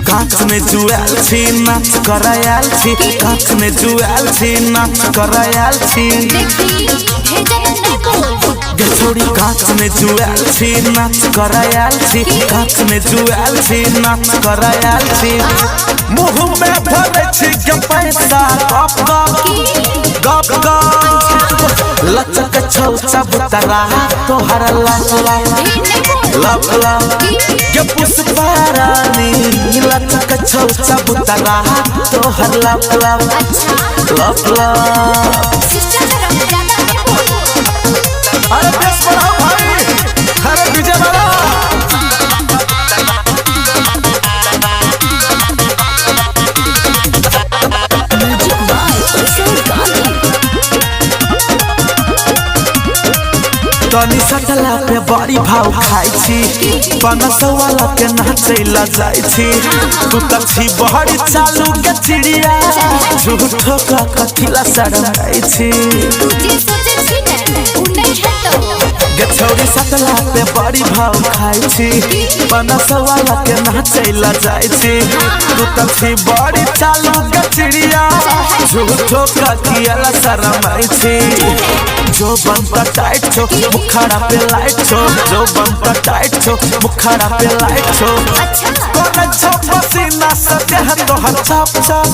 कांच में जुआल छी नाच करायल छी कांच में जुआल छी नाच करायल छी गे छोड़ी कांच में जुआल छी नाच करायल छी कांच में जुआल छी नाच करायल छी मुंह में भरे छी के पैसा गप गप गप गप लचक छौ चबूतरा तोहर लप लप गे पुष्पा रानी लचक छौ चबूतरा तोहर लप लप अरे देश बढ़ाओ भाई अरे विजय बाबा तनी सटला पे बड़ी भाव खाई छी 500 वाला के नाचैला जाई छी तू त छी बड़ी चालू के चिड़िया झूठो का कथिला सड़ाई छी गे छोड़ी सटला पे बड़ी भाव खाई छी 500 वाला के नाचैला जाई छी तू त छी बड़ी चालू के चिड़िया झूठो का कियाला शरमाई छी जो बनता टाइट छो मुखड़ा पे लाइट छो जो बनता टाइट छो मुखड़ा पे लाइट छो कोने छो पसीना से देह तोहर चप चप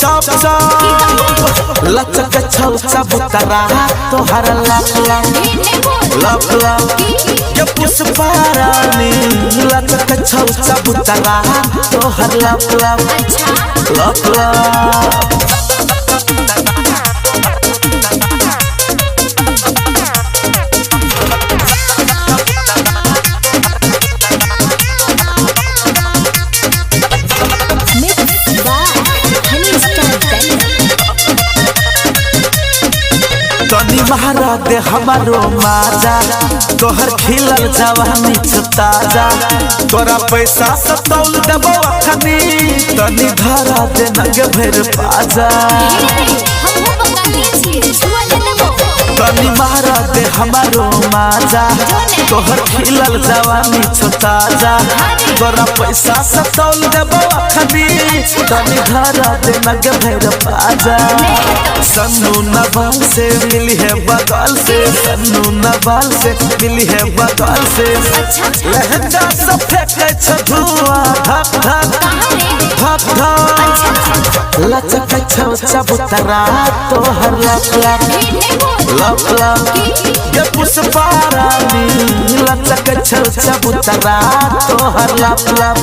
चप चप लचक छौ चबूतरा तोहर लप लप ये पुष्पा रानी लचक छौ चबूतरा तोहर लप लप तनी महारा दे हमारो माजा तोहर खिलल जवानी ताजा तोरा पैसा से तौल देबो अखनी तनी धरा दे नग भर पाजा तनी महारा दे हमारो माजा तोहर खिलल जवानी ताजा तोरा पैसा से तौल देबो अखनी तनी धरा दे नग भर पाजा सन्नू नवाल से मिली है बगल से सन्नू नवाल से मिली है बगल से लहंगा से फेंके छ धुआं धक धक धक धक लचक छौ चबूतरा तोहर लप लप गे पुष्पा रानी लचक छौ चबूतरा तोहर लप लप